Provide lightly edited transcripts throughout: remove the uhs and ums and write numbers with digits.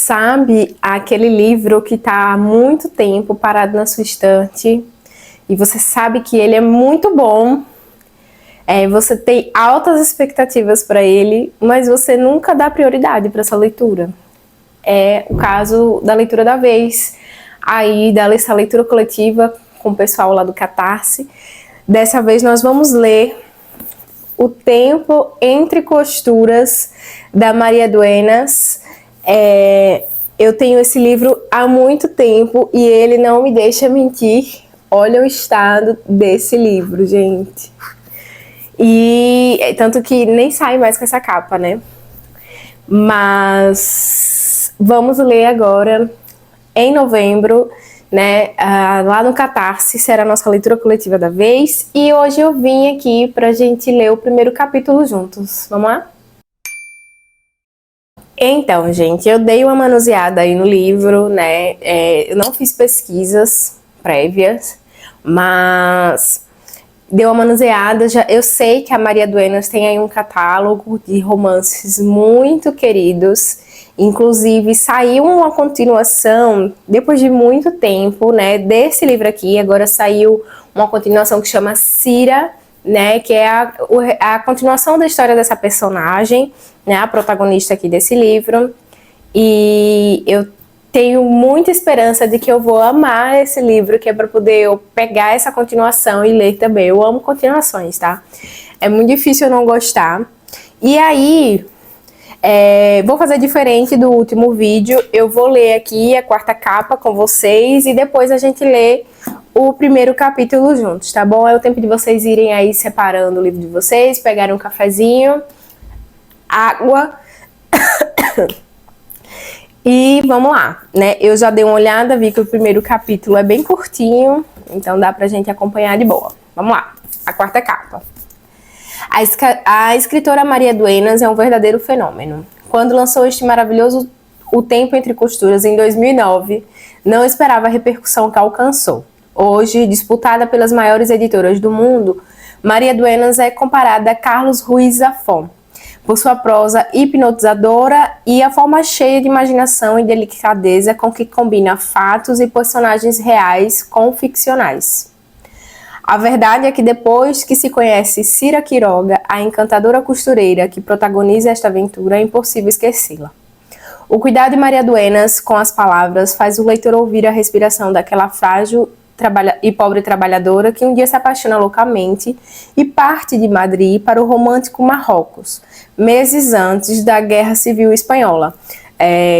Sabe aquele livro que está há muito tempo parado na sua estante e você sabe que ele é muito bom, você tem altas expectativas para ele, mas você nunca dá prioridade para essa leitura? É o caso da leitura da vez, aí dessa leitura coletiva com o pessoal lá do Catarse. Dessa vez nós vamos ler O Tempo Entre Costuras, da Maria Duenas. Eu tenho esse livro há muito tempo e ele não me deixa mentir. Olha o estado desse livro, gente. E tanto que nem sai mais com essa capa, né? Mas vamos ler agora, em novembro, né? Lá no Catarse, será a nossa leitura coletiva da vez. E hoje eu vim aqui pra gente ler o primeiro capítulo juntos. Vamos lá? Então, gente, eu dei uma manuseada aí no livro, né? Eu não fiz pesquisas prévias, mas dei uma manuseada. Eu sei que a Maria Duenas tem aí um catálogo de romances muito queridos. Inclusive, saiu uma continuação, depois de muito tempo, né, desse livro aqui. Agora saiu uma continuação que chama Cira, né, que é a continuação da história dessa personagem, né, a protagonista aqui desse livro. E eu tenho muita esperança de que eu vou amar esse livro, que é para poder eu pegar essa continuação e ler também. Eu amo continuações, tá? É muito difícil eu não gostar. E aí, vou fazer diferente do último vídeo. Eu vou ler aqui a quarta capa com vocês e depois a gente lê o primeiro capítulo juntos, tá bom? É o tempo de vocês irem aí separando o livro de vocês, pegarem um cafezinho, água e vamos lá, né? Eu já dei uma olhada, vi que o primeiro capítulo é bem curtinho, então dá pra gente acompanhar de boa. Vamos lá, a quarta capa. A escritora Maria Duenas é um verdadeiro fenômeno. Quando lançou este maravilhoso O Tempo Entre Costuras em 2009, não esperava a repercussão que alcançou. Hoje, disputada pelas maiores editoras do mundo, Maria Duenas é comparada a Carlos Ruiz Zafón, por sua prosa hipnotizadora e a forma cheia de imaginação e delicadeza com que combina fatos e personagens reais com ficcionais. A verdade é que depois que se conhece Cira Quiroga, a encantadora costureira que protagoniza esta aventura, é impossível esquecê-la. O cuidado de Maria Duenas com as palavras faz o leitor ouvir a respiração daquela frágil e pobre trabalhadora que um dia se apaixona loucamente e parte de Madrid para o romântico Marrocos, meses antes da Guerra Civil Espanhola,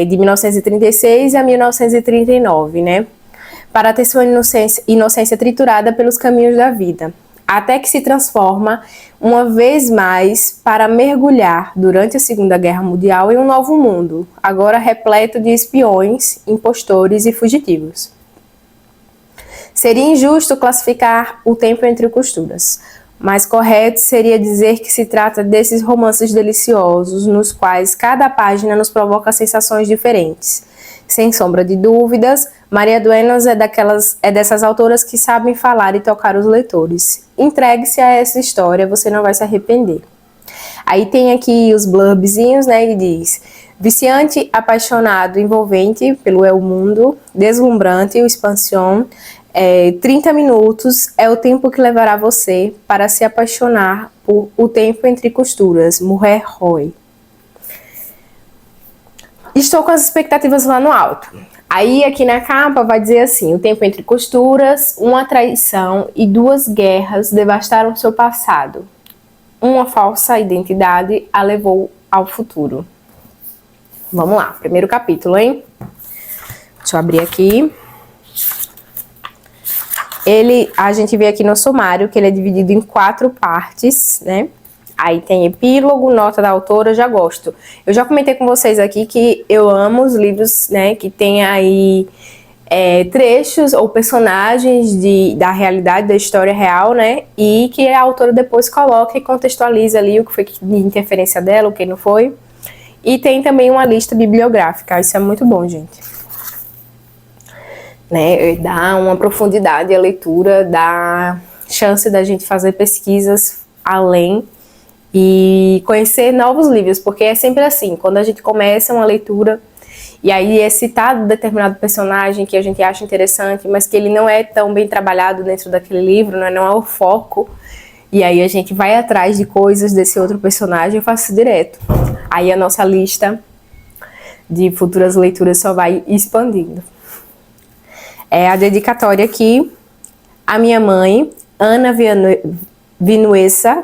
de 1936 a 1939, né? Para ter sua inocência triturada pelos caminhos da vida, até que se transforma uma vez mais para mergulhar durante a Segunda Guerra Mundial em um novo mundo, agora repleto de espiões, impostores e fugitivos. Seria injusto classificar O Tempo Entre Costuras, mas correto seria dizer que se trata desses romances deliciosos nos quais cada página nos provoca sensações diferentes. Sem sombra de dúvidas, Maria Duenas é dessas autoras que sabem falar e tocar os leitores. Entregue-se a essa história, você não vai se arrepender. Aí tem aqui os blurbzinhos, né? Ele diz: viciante, apaixonado, envolvente pelo El Mundo, deslumbrante, o Expansión. 30 minutos é o tempo que levará você para se apaixonar por O Tempo Entre Costuras, Mujer Hoy. Estou com as expectativas lá no alto. Aí aqui na capa vai dizer assim: o tempo entre costuras, uma traição e duas guerras devastaram seu passado. Uma falsa identidade a levou ao futuro. Vamos lá, primeiro capítulo, hein? Deixa eu abrir aqui. A gente vê aqui no sumário que ele é dividido em 4 partes, né? Aí tem epílogo, nota da autora, eu já gosto. Eu já comentei com vocês aqui que eu amo os livros, né, que tem aí trechos ou personagens da realidade, da história real, né, e que a autora depois coloca e contextualiza ali o que foi de interferência dela, o que não foi. E tem também uma lista bibliográfica, isso é muito bom, gente. Né, dá uma profundidade à leitura, dá chance da gente fazer pesquisas além e conhecer novos livros, porque é sempre assim, quando a gente começa uma leitura E aí é citado determinado personagem que a gente acha interessante, mas que ele não é tão bem trabalhado dentro daquele livro, né? Não é o foco. E aí a gente vai atrás de coisas desse outro personagem e faz isso direto. Aí a nossa lista de futuras leituras só vai expandindo. É a dedicatória aqui à minha mãe, Ana Vinuesa,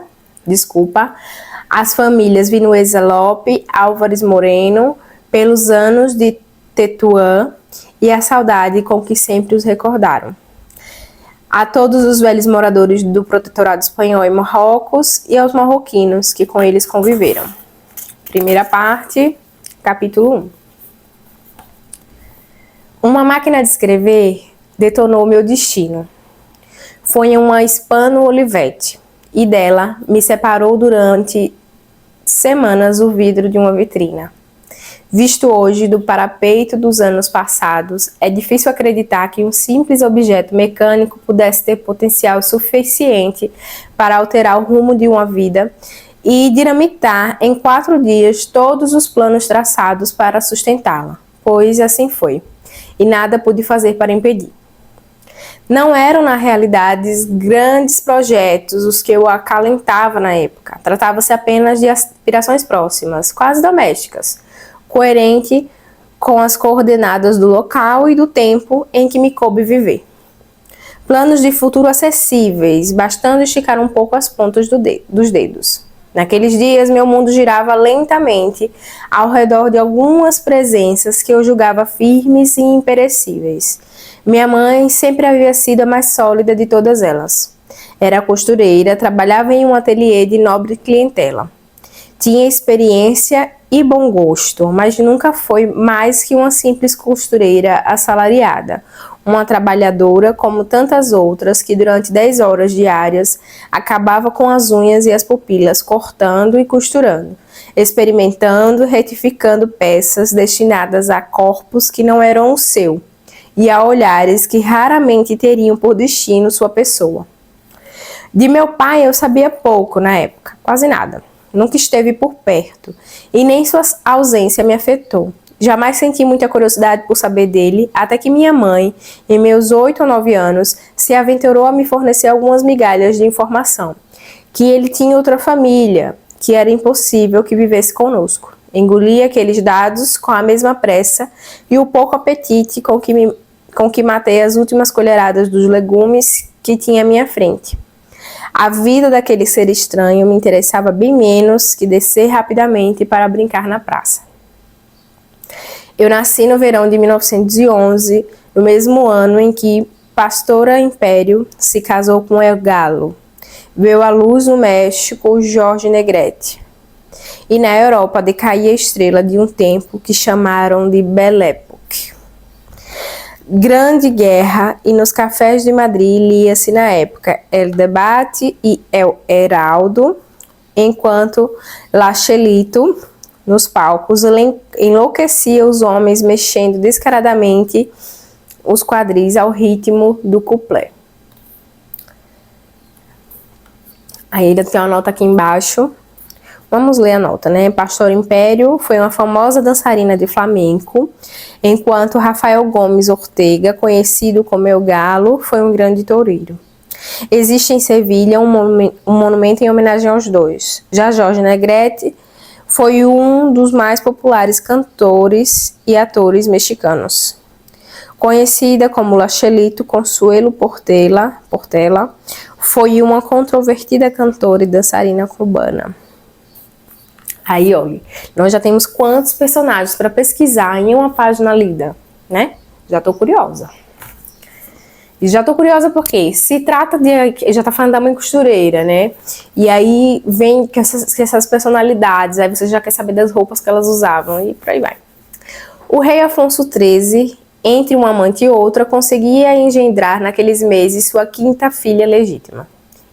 as famílias Vinuesa Lope, Álvares Moreno, pelos anos de Tetuã e a saudade com que sempre os recordaram. A todos os velhos moradores do protetorado espanhol em Marrocos e aos marroquinos que com eles conviveram. Primeira parte, capítulo 1. Uma máquina de escrever detonou meu destino. Foi em uma Hispano Olivetti e dela me separou durante semanas o vidro de uma vitrina. Visto hoje do parapeito dos anos passados, é difícil acreditar que um simples objeto mecânico pudesse ter potencial suficiente para alterar o rumo de uma vida e dinamitar em 4 dias todos os planos traçados para sustentá-la, pois assim foi, e nada pude fazer para impedir. Não eram, na realidade, grandes projetos os que eu acalentava na época. Tratava-se apenas de aspirações próximas, quase domésticas, coerente com as coordenadas do local e do tempo em que me coube viver. Planos de futuro acessíveis, bastando esticar um pouco as pontas dos dedos. Naqueles dias, meu mundo girava lentamente ao redor de algumas presenças que eu julgava firmes e imperecíveis. Minha mãe sempre havia sido a mais sólida de todas elas. Era costureira, trabalhava em um ateliê de nobre clientela. Tinha experiência e bom gosto, mas nunca foi mais que uma simples costureira assalariada. Uma trabalhadora como tantas outras que durante 10 horas diárias acabava com as unhas e as pupilas cortando e costurando, experimentando, retificando peças destinadas a corpos que não eram o seu e a olhares que raramente teriam por destino sua pessoa. De meu pai eu sabia pouco na época, quase nada. Nunca esteve por perto e nem sua ausência me afetou. Jamais senti muita curiosidade por saber dele, até que minha mãe, em meus 8 ou 9 anos, se aventurou a me fornecer algumas migalhas de informação. Que ele tinha outra família, que era impossível que vivesse conosco. Engoli aqueles dados com a mesma pressa e o pouco apetite com que matei as últimas colheradas dos legumes que tinha à minha frente. A vida daquele ser estranho me interessava bem menos que descer rapidamente para brincar na praça. Eu nasci no verão de 1911, no mesmo ano em que Pastora Império se casou com El Galo. Veio à luz no México Jorge Negrete. E na Europa decaía a estrela de um tempo que chamaram de Belle Époque. Grande Guerra, e nos cafés de Madrid lia-se na época El Debate e El Heraldo, enquanto Lachelito, nos palcos, enlouquecia os homens mexendo descaradamente os quadris ao ritmo do couplet. Aí ele tem uma nota aqui embaixo. Vamos ler a nota, né? Pastor Império foi uma famosa dançarina de flamenco, enquanto Rafael Gomes Ortega, conhecido como El Galo, foi um grande toureiro. Existe em Sevilha um monumento em homenagem aos dois. Já Jorge Negrete foi um dos mais populares cantores e atores mexicanos. Conhecida como Lachelito Consuelo Portela, foi uma controvertida cantora e dançarina cubana. Aí, olha, nós já temos quantos personagens para pesquisar em uma página lida, né? Já tô curiosa. E já tô curiosa porque se trata de... Já tá falando da mãe costureira, né? E aí vem com essas personalidades, aí você já quer saber das roupas que elas usavam e por aí vai. O rei Afonso XIII, entre uma amante e outra, conseguia engendrar naqueles meses sua 5ª filha legítima.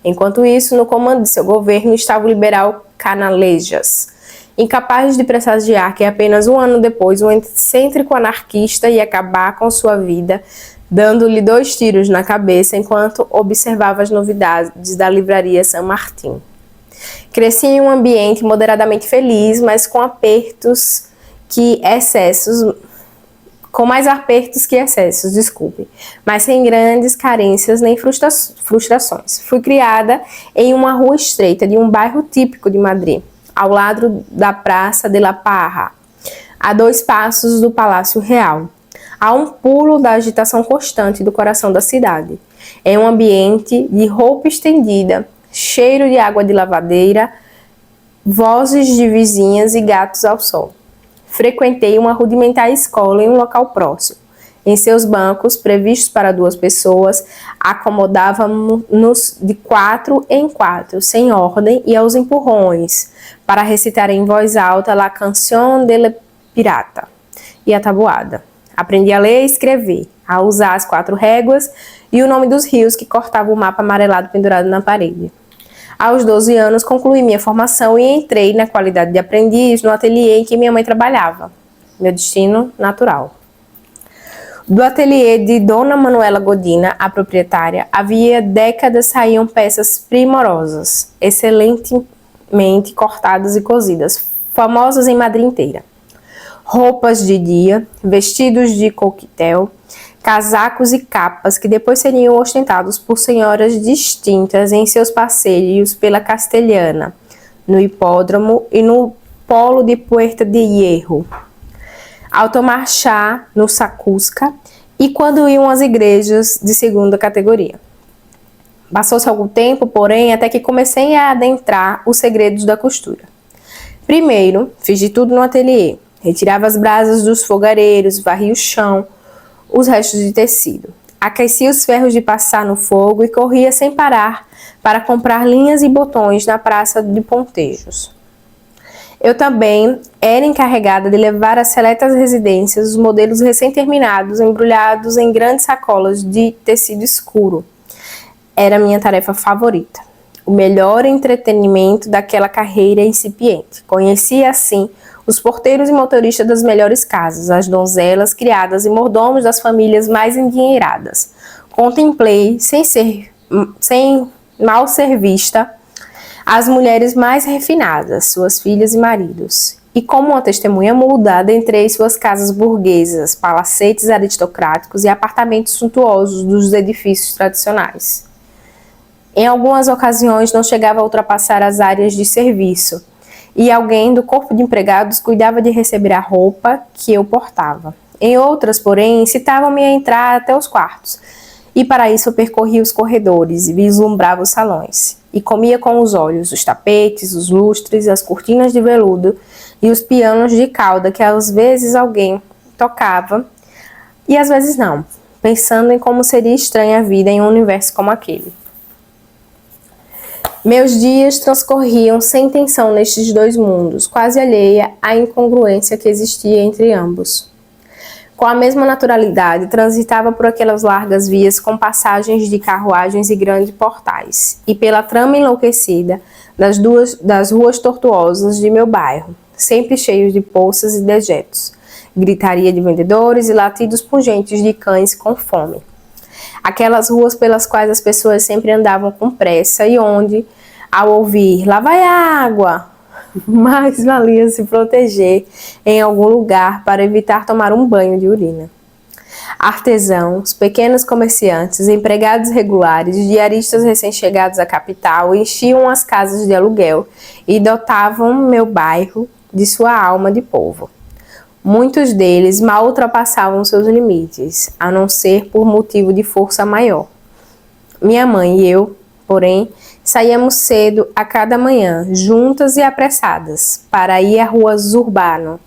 Enquanto isso, no comando de seu governo estava o liberal Canalejas, incapaz de pressagiar que apenas um ano depois o excêntrico anarquista ia acabar com sua vida, dando-lhe 2 tiros na cabeça enquanto observava as novidades da livraria San Martín. Cresci em um ambiente moderadamente feliz, mas com apertos que excessos com mais apertos que excessos, desculpe, mas sem grandes carências nem frustrações. Fui criada em uma rua estreita de um bairro típico de Madrid, ao lado da Praça de la Parra, a 2 passos do Palácio Real, a um pulo da agitação constante do coração da cidade, em um ambiente de roupa estendida, cheiro de água de lavadeira, vozes de vizinhas e gatos ao sol. Frequentei uma rudimentar escola em um local próximo. Em seus bancos, previstos para 2 pessoas, acomodávamos-nos de 4 em 4, sem ordem e aos empurrões, para recitar em voz alta La Canción de la Pirata e a tabuada. Aprendi a ler e escrever, a usar as 4 réguas e o nome dos rios que cortavam o mapa amarelado pendurado na parede. Aos 12 anos, concluí minha formação e entrei na qualidade de aprendiz no ateliê em que minha mãe trabalhava. Meu destino natural. Do ateliê de Dona Manuela Godina, a proprietária, havia décadas saíam peças primorosas, excelentemente cortadas e cozidas, famosas em Madrid inteira. Roupas de dia, vestidos de coquetel, casacos e capas que depois seriam ostentados por senhoras distintas em seus passeios pela Castelhana, no hipódromo e no polo de Puerta de Hierro, ao tomar chá no Sacusca e quando iam às igrejas de segunda categoria. Passou-se algum tempo, porém, até que comecei a adentrar os segredos da costura. Primeiro, fiz de tudo no ateliê. Retirava as brasas dos fogareiros, varria o chão, os restos de tecido. Aquecia os ferros de passar no fogo e corria sem parar para comprar linhas e botões na praça de Pontejos. Eu também era encarregada de levar às seletas residências os modelos recém-terminados, embrulhados em grandes sacolas de tecido escuro. Era minha tarefa favorita. O melhor entretenimento daquela carreira incipiente. Conhecia, assim, os porteiros e motoristas das melhores casas, as donzelas, criadas e mordomos das famílias mais endinheiradas. Contemplei, sem mal ser vista, as mulheres mais refinadas, suas filhas e maridos. E como uma testemunha muda, adentrei suas casas burguesas, palacetes aristocráticos e apartamentos suntuosos dos edifícios tradicionais. Em algumas ocasiões não chegava a ultrapassar as áreas de serviço, e alguém do corpo de empregados cuidava de receber a roupa que eu portava. Em outras, porém, incitavam-me a entrar até os quartos, e para isso eu percorria os corredores e vislumbrava os salões, e comia com os olhos os tapetes, os lustres, as cortinas de veludo e os pianos de cauda que às vezes alguém tocava, e às vezes não, pensando em como seria estranha a vida em um universo como aquele. Meus dias transcorriam sem tensão nestes 2 mundos, quase alheia à incongruência que existia entre ambos. Com a mesma naturalidade, transitava por aquelas largas vias com passagens de carruagens e grandes portais, e pela trama enlouquecida das ruas tortuosas de meu bairro, sempre cheios de poças e dejetos, gritaria de vendedores e latidos pungentes de cães com fome. Aquelas ruas pelas quais as pessoas sempre andavam com pressa e onde, ao ouvir "lá vai água", mais valia se proteger em algum lugar para evitar tomar um banho de urina. Artesãos, pequenos comerciantes, empregados regulares, diaristas recém-chegados à capital enchiam as casas de aluguel e dotavam meu bairro de sua alma de povo. Muitos deles mal ultrapassavam seus limites, a não ser por motivo de força maior. Minha mãe e eu, porém, saíamos cedo a cada manhã, juntas e apressadas, para ir à rua Zurbano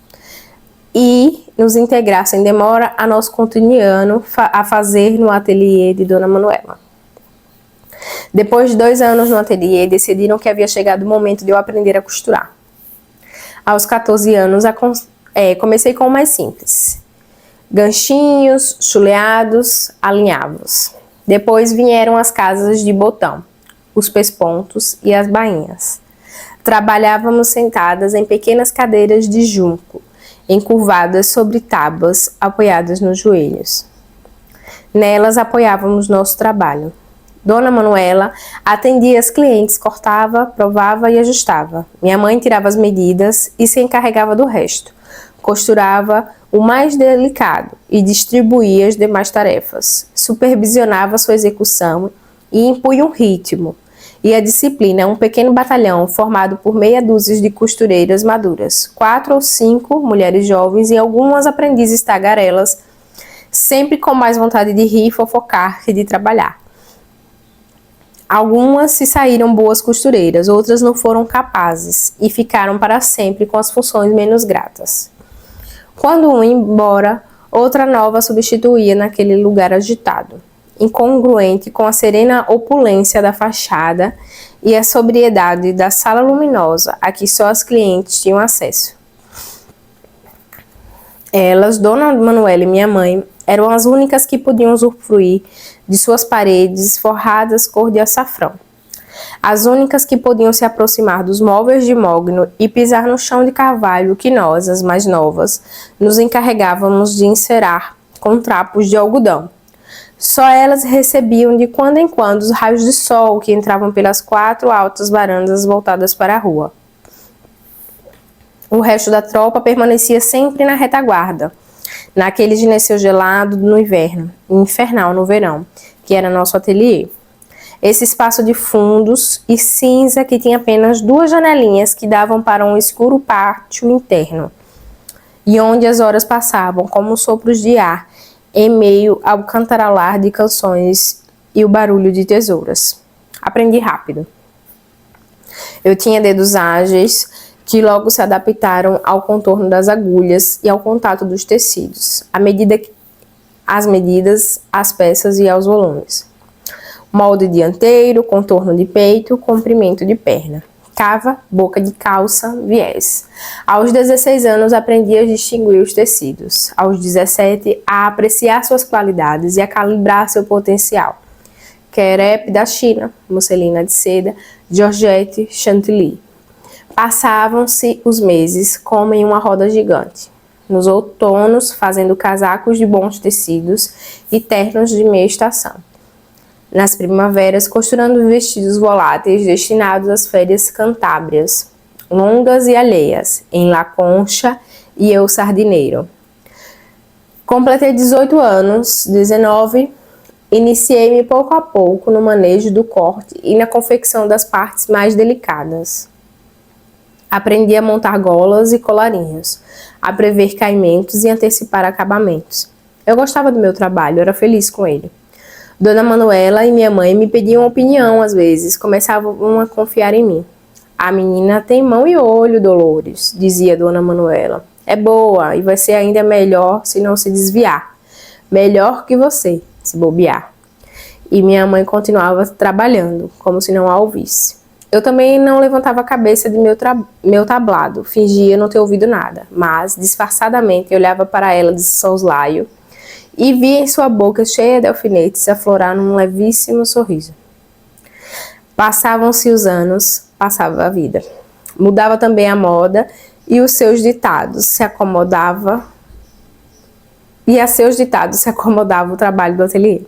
e nos integrar sem demora a nosso cotidiano a fazer no ateliê de Dona Manuela. Depois de 2 anos no ateliê, decidiram que havia chegado o momento de eu aprender a costurar. Aos 14 anos, comecei com o mais simples. Ganchinhos, chuleados, alinhavos. Depois vieram as casas de botão, os pespontos e as bainhas. Trabalhávamos sentadas em pequenas cadeiras de junco, encurvadas sobre tábuas apoiadas nos joelhos. Nelas apoiávamos nosso trabalho. Dona Manuela atendia as clientes, cortava, provava e ajustava. Minha mãe tirava as medidas e se encarregava do resto. Costurava o mais delicado e distribuía as demais tarefas. Supervisionava sua execução e impunha um ritmo e a disciplina a um pequeno batalhão formado por meia dúzia de costureiras maduras, 4 ou 5 mulheres jovens e algumas aprendizes tagarelas, sempre com mais vontade de rir e fofocar que de trabalhar. Algumas se saíram boas costureiras, outras não foram capazes e ficaram para sempre com as funções menos gratas. Quando uma ia embora, outra nova substituía naquele lugar agitado, incongruente com a serena opulência da fachada e a sobriedade da sala luminosa a que só as clientes tinham acesso. Elas, Dona Manuela e minha mãe, eram as únicas que podiam usufruir de suas paredes forradas cor de açafrão. As únicas que podiam se aproximar dos móveis de mogno e pisar no chão de carvalho que nós, as mais novas, nos encarregávamos de encerar com trapos de algodão. Só elas recebiam de quando em quando os raios de sol que entravam pelas 4 altas varandas voltadas para a rua. O resto da tropa permanecia sempre na retaguarda, naquele gineceu gelado no inverno e infernal no verão, que era nosso ateliê. Esse espaço de fundos e cinza que tinha apenas 2 janelinhas que davam para um escuro pátio interno, e onde as horas passavam como sopros de ar em meio ao cantarolar de canções e o barulho de tesouras. Aprendi rápido. Eu tinha dedos ágeis que logo se adaptaram ao contorno das agulhas e ao contato dos tecidos, às medidas, às peças e aos volumes. Molde dianteiro, contorno de peito, comprimento de perna, cava, boca de calça, viés. Aos 16 anos aprendi a distinguir os tecidos. Aos 17, a apreciar suas qualidades e a calibrar seu potencial. Crepe da China, musselina de seda, georgette, chantilly. Passavam-se os meses como em uma roda gigante. Nos outonos, fazendo casacos de bons tecidos e ternos de meia estação. Nas primaveras, costurando vestidos voláteis destinados às férias cantábrias, longas e alheias, em La Concha e Eu Sardineiro. Completei 18 anos, 19, iniciei-me pouco a pouco no manejo do corte e na confecção das partes mais delicadas. Aprendi a montar golas e colarinhos, a prever caimentos e antecipar acabamentos. Eu gostava do meu trabalho, era feliz com ele. Dona Manuela e minha mãe me pediam opinião às vezes, começavam a confiar em mim. A menina tem mão e olho, Dolores, dizia Dona Manuela. É boa e vai ser ainda melhor se não se desviar. Melhor que você, se bobear. E minha mãe continuava trabalhando, como se não a ouvisse. Eu também não levantava a cabeça de meu tablado, fingia não ter ouvido nada, mas, disfarçadamente, olhava para ela de soslaio e via em sua boca cheia de alfinetes aflorar num levíssimo sorriso. Passavam-se os anos, passava a vida. Mudava também a moda e os seus ditados se acomodava o trabalho do ateliê.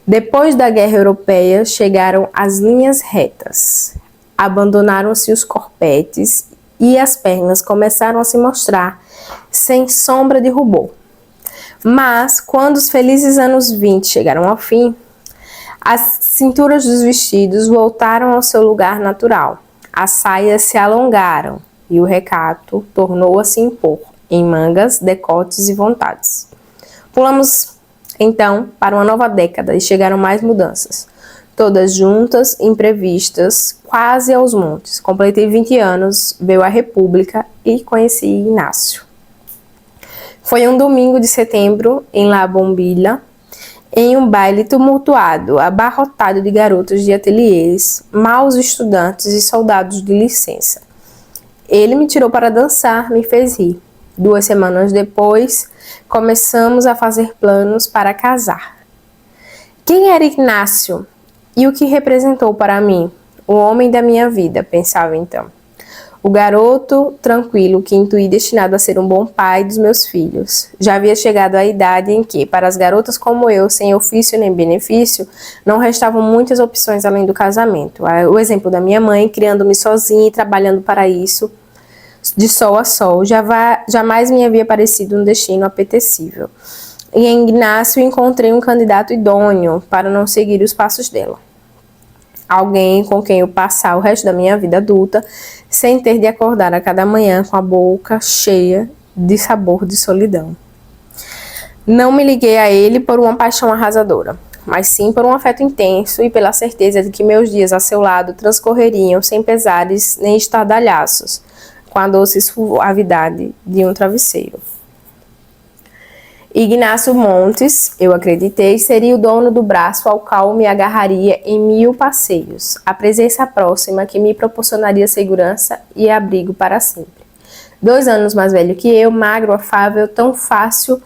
Depois da Guerra Europeia, chegaram as linhas retas. Abandonaram-se os corpetes e as pernas começaram a se mostrar sem sombra de rubor. Mas, quando os felizes anos 20 chegaram ao fim, as cinturas dos vestidos voltaram ao seu lugar natural. As saias se alongaram e o recato tornou a se impor em mangas, decotes e vontades. Pulamos, então, para uma nova década e chegaram mais mudanças. Todas juntas, imprevistas, quase aos montes. Completei 20 anos, veio a República e conheci Inácio. Foi um domingo de setembro, em La Bombilla, em um baile tumultuado, abarrotado de garotos de ateliês, maus estudantes e soldados de licença. Ele me tirou para dançar, me fez rir. 2 semanas depois, começamos a fazer planos para casar. Quem era Inácio? E o que representou para mim? O homem da minha vida, pensava então. O garoto tranquilo que intuí destinado a ser um bom pai dos meus filhos. Já havia chegado à idade em que, para as garotas como eu, sem ofício nem benefício, não restavam muitas opções além do casamento. O exemplo da minha mãe, criando-me sozinha e trabalhando para isso. de sol a sol, jamais me havia parecido um destino apetecível. E em Ignácio encontrei um candidato idôneo para não seguir os passos dela. Alguém com quem eu passar o resto da minha vida adulta, sem ter de acordar a cada manhã com a boca cheia de sabor de solidão. Não me liguei a ele por uma paixão arrasadora, mas sim por um afeto intenso e pela certeza de que meus dias a seu lado transcorreriam sem pesares nem estardalhaços, com a doce suavidade de um travesseiro. Ignácio Montes, eu acreditei, seria o dono do braço ao qual me agarraria em 1000 passeios, a presença próxima que me proporcionaria segurança e abrigo para sempre. 2 anos mais velho que eu, magro, afável, tão fácil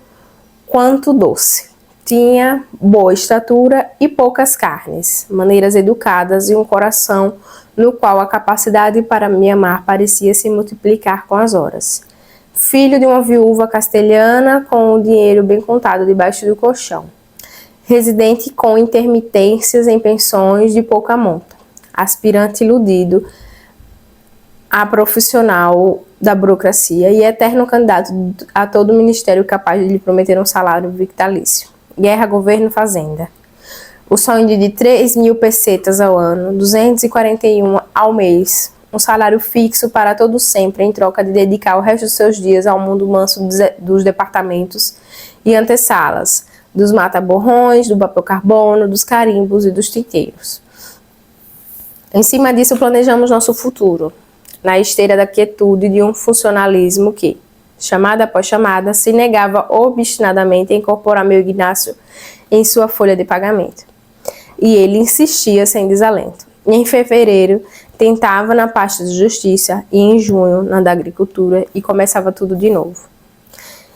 quanto doce. Tinha boa estatura e poucas carnes, maneiras educadas e um coração no qual a capacidade para me amar parecia se multiplicar com as horas. Filho de uma viúva castelhana com o dinheiro bem contado debaixo do colchão. Residente com intermitências em pensões de pouca monta. Aspirante iludido a profissional da burocracia e eterno candidato a todo ministério capaz de lhe prometer um salário vitalício. Guerra, governo, fazenda. O sonho de 3.000 pesetas ao ano, 241 ao mês. Um salário fixo para todo sempre, em troca de dedicar o resto dos seus dias ao mundo manso dos departamentos e antessalas, dos mata-borrões, do papel carbono, dos carimbos e dos tinteiros. Em cima disso, planejamos nosso futuro, na esteira da quietude de um funcionalismo que, chamada após chamada, se negava obstinadamente a incorporar meu Ignácio em sua folha de pagamento. E ele insistia sem desalento. E em fevereiro, tentava na pasta de justiça e em junho na da agricultura e começava tudo de novo.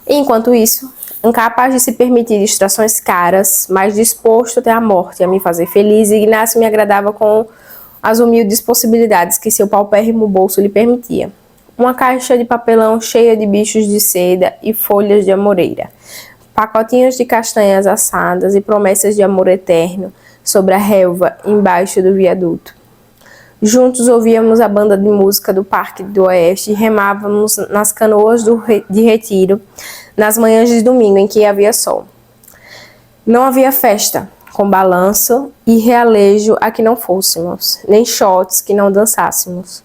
Enquanto isso, incapaz de se permitir distrações caras, mas disposto até a morte a me fazer feliz, Ignácio me agradava com as humildes possibilidades que seu paupérrimo bolso lhe permitia. Uma caixa de papelão cheia de bichos de seda e folhas de amoreira, pacotinhos de castanhas assadas e promessas de amor eterno sobre a relva embaixo do viaduto. Juntos ouvíamos a banda de música do Parque do Oeste e remávamos nas canoas de retiro nas manhãs de domingo em que havia sol. Não havia festa com balanço e realejo a que não fôssemos, nem shots que não dançássemos,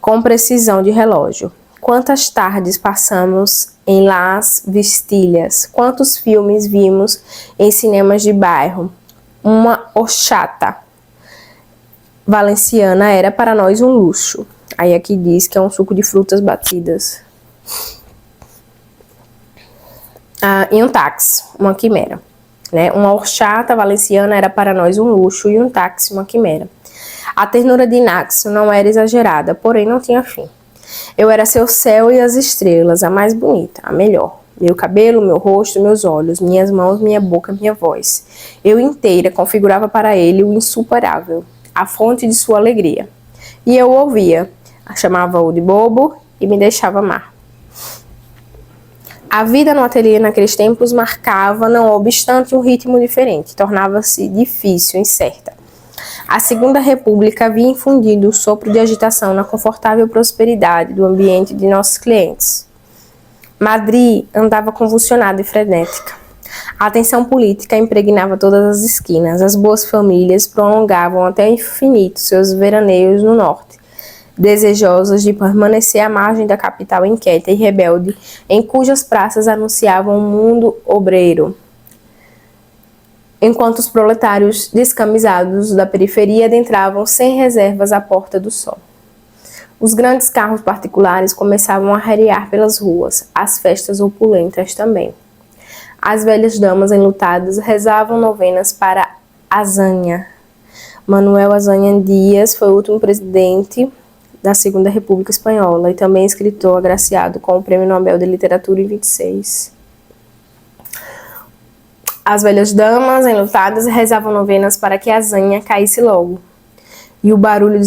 com precisão de relógio. Quantas tardes passamos em Las Vistilhas, quantos filmes vimos em cinemas de bairro. Uma horchata valenciana era para nós um luxo. Aí aqui diz que é um suco de frutas batidas. E um táxi, uma quimera. Né? Uma horchata valenciana era para nós um luxo e um táxi, uma quimera. A ternura de Ignácio não era exagerada, porém não tinha fim. Eu era seu céu e as estrelas, a mais bonita, a melhor. Meu cabelo, meu rosto, meus olhos, minhas mãos, minha boca, minha voz. Eu inteira configurava para ele o insuperável, a fonte de sua alegria. E eu o ouvia, chamava-o de bobo e me deixava amar. A vida no ateliê naqueles tempos marcava, não obstante, um ritmo diferente, tornava-se difícil, incerta. A Segunda República havia infundido o sopro de agitação na confortável prosperidade do ambiente de nossos clientes. Madrid andava convulsionada e frenética. A tensão política impregnava todas as esquinas. As boas famílias prolongavam até o infinito seus veraneios no norte, desejosas de permanecer à margem da capital inquieta e rebelde, em cujas praças anunciavam um mundo obreiro, enquanto os proletários descamisados da periferia adentravam sem reservas a Porta do Sol. Os grandes carros particulares começavam a rarear pelas ruas, as festas opulentas também. As velhas damas enlutadas rezavam novenas para Azanha. Manuel Azanha Dias foi o último presidente da Segunda República Espanhola e também escritor agraciado com o Prêmio Nobel de Literatura em 26. As velhas damas enlutadas rezavam novenas para que Azanha caísse logo. E o barulho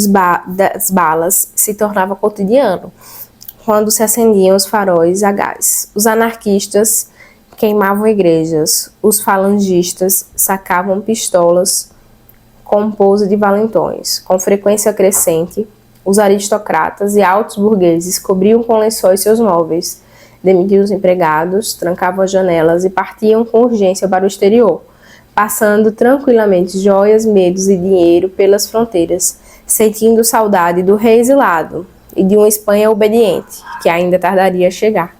das balas se tornava cotidiano, quando se acendiam os faróis a gás. Os anarquistas queimavam igrejas, os falangistas sacavam pistolas com pose de valentões. Com frequência crescente, Os aristocratas e altos burgueses cobriam com lençóis seus móveis, demitiam os empregados, trancavam as janelas e partiam com urgência para o exterior, passando tranquilamente joias, medos e dinheiro pelas fronteiras, sentindo saudade do rei exilado e de uma Espanha obediente, que ainda tardaria a chegar.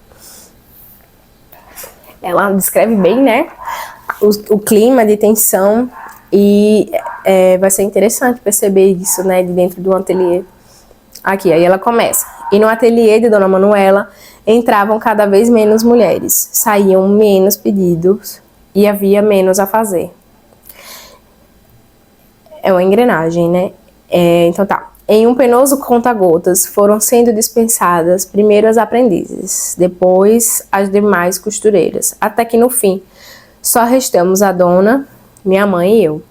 Ela descreve bem, né, o clima de tensão e vai ser interessante perceber isso, né, de dentro do ateliê. Aqui, aí ela começa. E no ateliê de Dona Manuela entravam cada vez menos mulheres, saíam menos pedidos e havia menos a fazer. É uma engrenagem, né? Então tá. Em um penoso conta-gotas foram sendo dispensadas primeiro as aprendizes, depois as demais costureiras, até que no fim só restamos a dona, minha mãe e eu.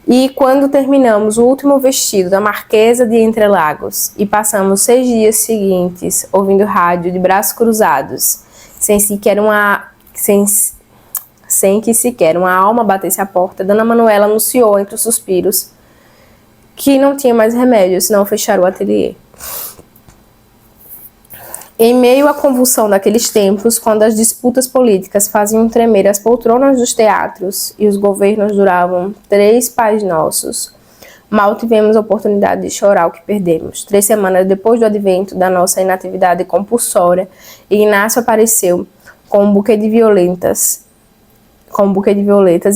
E quando terminamos o último vestido da Marquesa de Entrelagos e passamos 6 dias seguintes ouvindo rádio de braços cruzados, sem que sequer uma alma batesse à porta, Dona Manuela anunciou entre os suspiros que não tinha mais remédio senão fechar o ateliê. Em meio à convulsão daqueles tempos, quando as disputas políticas faziam tremer as poltronas dos teatros e os governos duravam 3 Pais Nossos, mal tivemos a oportunidade de chorar o que perdemos. 3 semanas depois do advento da nossa inatividade compulsória, Ignácio apareceu com um buquê de violetas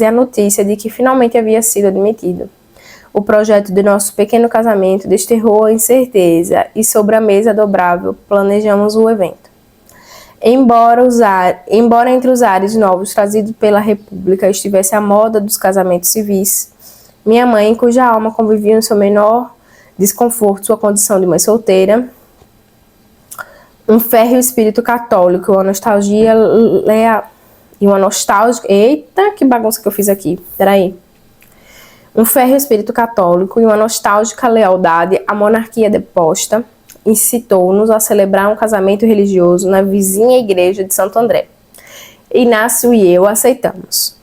e a notícia de que finalmente havia sido admitido. O projeto de nosso pequeno casamento desterrou a incerteza e sobre a mesa dobrável planejamos o evento. Embora entre os ares novos trazidos pela República estivesse a moda dos casamentos civis, minha mãe, cuja alma convivia no seu menor desconforto, sua condição de mãe solteira, um férreo espírito católico, uma nostalgia e uma nostálgica... Eita, que bagunça que eu fiz aqui. Peraí. Um férreo espírito católico e uma nostálgica lealdade à monarquia deposta incitou-nos a celebrar um casamento religioso na vizinha igreja de Santo André. Inácio e eu aceitamos.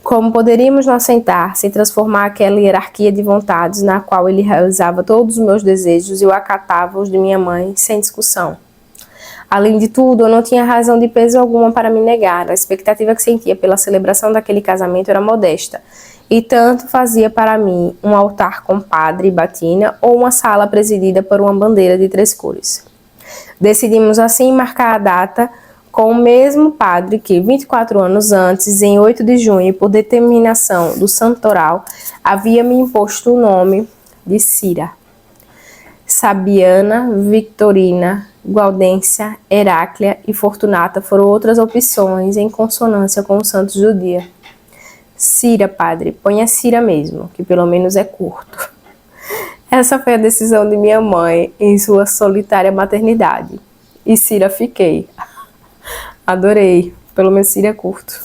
Como poderíamos nos assentar sem transformar aquela hierarquia de vontades na qual ele realizava todos os meus desejos e eu acatava os de minha mãe sem discussão? Além de tudo, eu não tinha razão de peso alguma para me negar. A expectativa que sentia pela celebração daquele casamento era modesta, e tanto fazia para mim um altar com padre e batina ou uma sala presidida por uma bandeira de 3 cores. Decidimos assim marcar a data com o mesmo padre que, 24 anos antes, em 8 de junho, por determinação do santoral, havia me imposto o nome de Cira. Sabiana, Victorina, Gaudência, Heráclia e Fortunata foram outras opções em consonância com os santos do dia. Cira, padre, ponha Cira mesmo, que pelo menos é curto. Essa foi a decisão de minha mãe em sua solitária maternidade. E Cira fiquei. Adorei, pelo menos Cira é curto.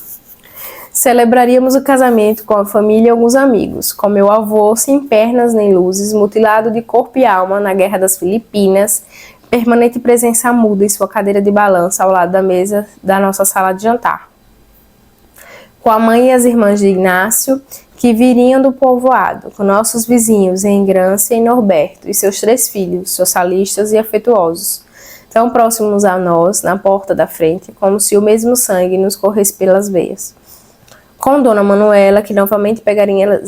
Celebraríamos o casamento com a família e alguns amigos, com meu avô sem pernas nem luzes, mutilado de corpo e alma na Guerra das Filipinas, permanente presença muda em sua cadeira de balanço ao lado da mesa da nossa sala de jantar. Com a mãe e as irmãs de Ignácio, que viriam do povoado, com nossos vizinhos em Grância e Norberto, e seus 3 filhos, socialistas e afetuosos, tão próximos a nós, na porta da frente, como se o mesmo sangue nos corresse pelas veias. Com Dona Manuela, que novamente pegaria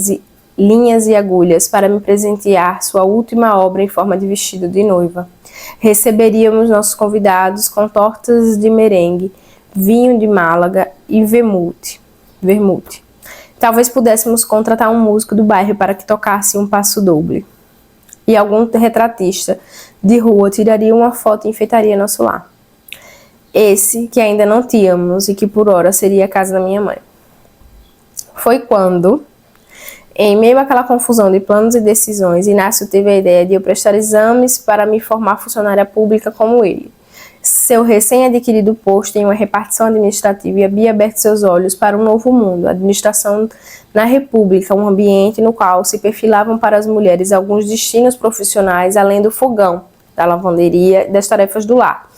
linhas e agulhas para me presentear sua última obra em forma de vestido de noiva. Receberíamos nossos convidados com tortas de merengue, vinho de Málaga e vermute. Talvez pudéssemos contratar um músico do bairro para que tocasse um passo doble. E algum retratista de rua tiraria uma foto e enfeitaria nosso lar. Esse que ainda não tínhamos e que por ora seria a casa da minha mãe. Foi quando, em meio àquela confusão de planos e decisões, Inácio teve a ideia de eu prestar exames para me formar funcionária pública como ele. Seu recém-adquirido posto em uma repartição administrativa havia aberto seus olhos para um novo mundo, a administração na República, um ambiente no qual se perfilavam para as mulheres alguns destinos profissionais, além do fogão, da lavanderia e das tarefas do lar,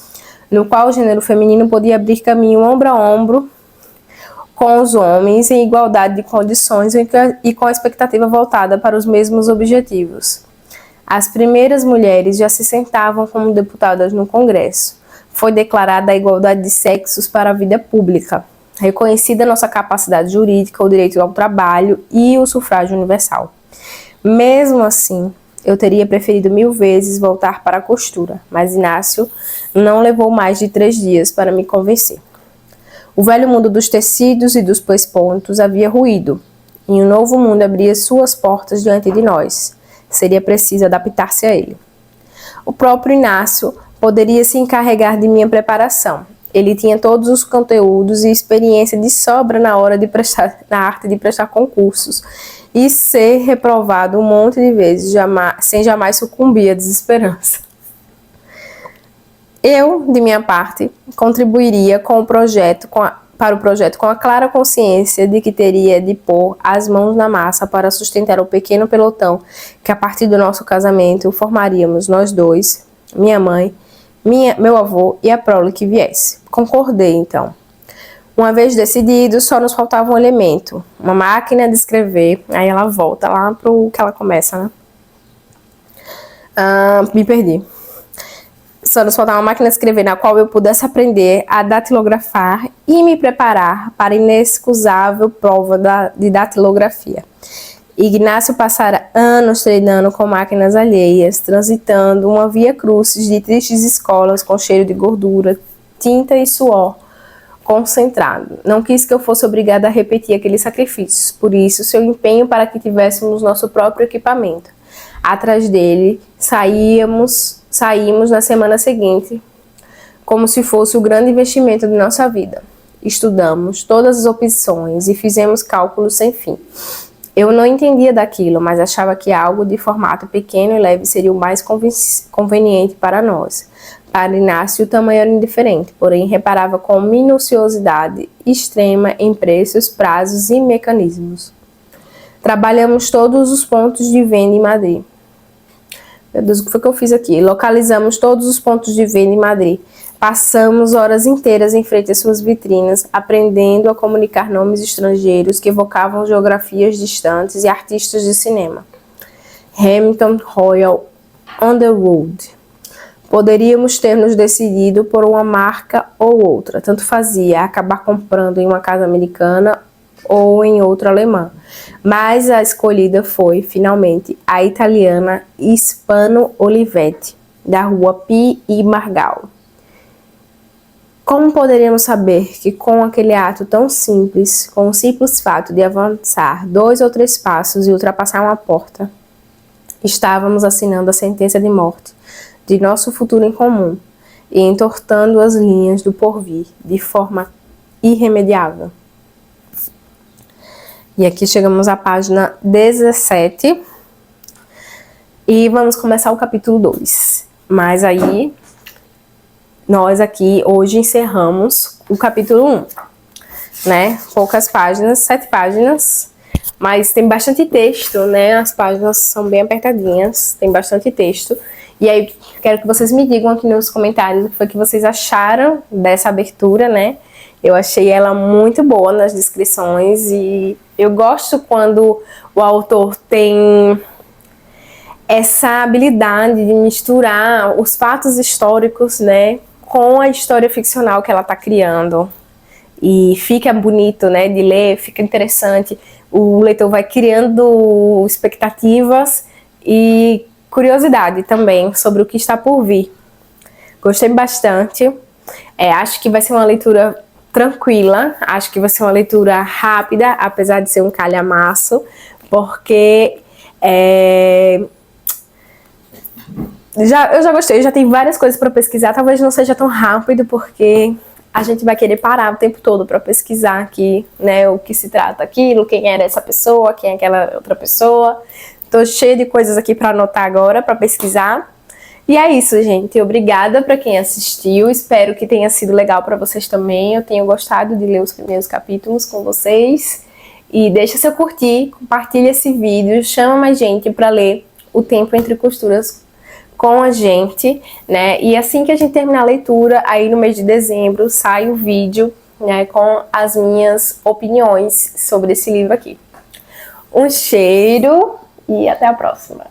no qual o gênero feminino podia abrir caminho ombro a ombro com os homens em igualdade de condições e com a expectativa voltada para os mesmos objetivos. As primeiras mulheres já se sentavam como deputadas no Congresso. Foi declarada a igualdade de sexos para a vida pública. Reconhecida nossa capacidade jurídica, o direito ao trabalho e o sufrágio universal. Mesmo assim, eu teria preferido 1000 vezes voltar para a costura, mas Inácio não levou mais de 3 dias para me convencer. O velho mundo dos tecidos e dos pespontos havia ruído, e um novo mundo abria suas portas diante de nós. Seria preciso adaptar-se a ele. O próprio Inácio poderia se encarregar de minha preparação. Ele tinha todos os conteúdos e experiência de sobra na arte de prestar concursos e ser reprovado um monte de vezes, sem jamais sucumbir à desesperança. Eu, de minha parte, contribuiria para o projeto com a clara consciência de que teria de pôr as mãos na massa para sustentar o pequeno pelotão que, a partir do nosso casamento, formaríamos nós dois, minha mãe, meu avô e a prole que viesse. Concordei, então. Uma vez decidido, só nos faltava um elemento, uma máquina de escrever. Aí ela volta lá pro que ela começa, né? Me perdi. Só nos faltava uma máquina de escrever na qual eu pudesse aprender a datilografar e me preparar para a inexcusável prova de datilografia. Ignácio passara anos treinando com máquinas alheias, transitando uma via crucis de tristes escolas com cheiro de gordura, tinta e suor concentrado. Não quis que eu fosse obrigada a repetir aqueles sacrifícios, por isso seu empenho para que tivéssemos nosso próprio equipamento. Atrás dele, saímos na semana seguinte, como se fosse o grande investimento de nossa vida. Estudamos todas as opções e fizemos cálculos sem fim. Eu não entendia daquilo, mas achava que algo de formato pequeno e leve seria o mais conveniente para nós. Para Inácio, o tamanho era indiferente, porém reparava com minuciosidade extrema em preços, prazos e mecanismos. Trabalhamos todos os pontos de venda em Madrid. Meu Deus, o que foi que eu fiz aqui? Localizamos todos os pontos de venda em Madrid. Passamos horas inteiras em frente às suas vitrinas, aprendendo a comunicar nomes estrangeiros que evocavam geografias distantes e artistas de cinema. Hamilton, Royal, Underwood. Poderíamos ter nos decidido por uma marca ou outra, tanto fazia acabar comprando em uma casa americana ou em outra alemã. Mas a escolhida foi, finalmente, a italiana Hispano Olivetti, da rua Pi e Margal. Como poderíamos saber que com aquele ato tão simples, com o simples fato de avançar 2 ou 3 passos e ultrapassar uma porta, estávamos assinando a sentença de morte de nosso futuro em comum e entortando as linhas do porvir de forma irremediável. E aqui chegamos à página 17 e vamos começar o capítulo 2. Mas aí, nós aqui hoje encerramos o capítulo 1, né? Poucas páginas, 7 páginas, mas tem bastante texto, né? As páginas são bem apertadinhas, tem bastante texto. E aí, quero que vocês me digam aqui nos comentários o que foi que vocês acharam dessa abertura, né? Eu achei ela muito boa nas descrições e eu gosto quando o autor tem essa habilidade de misturar os fatos históricos, né, com a história ficcional que ela está criando. E fica bonito, né, de ler, fica interessante. O leitor vai criando expectativas e curiosidade também sobre o que está por vir. Gostei bastante. Acho que vai ser uma leitura tranquila, acho que vai ser uma leitura rápida, apesar de ser um calhamaço, porque eu já gostei, já tenho várias coisas para pesquisar, talvez não seja tão rápido, porque a gente vai querer parar o tempo todo para pesquisar aqui, né, o que se trata aquilo, quem era essa pessoa, quem é aquela outra pessoa. Tô cheia de coisas aqui para anotar agora, para pesquisar. E é isso, gente. Obrigada para quem assistiu. Espero que tenha sido legal para vocês também. Eu tenho gostado de ler os primeiros capítulos com vocês. E deixa seu curtir, compartilha esse vídeo, chama mais gente para ler O Tempo Entre Costuras com a gente, né? E assim que a gente terminar a leitura, aí no mês de dezembro, sai o vídeo, né, com as minhas opiniões sobre esse livro aqui. Um cheiro e até a próxima!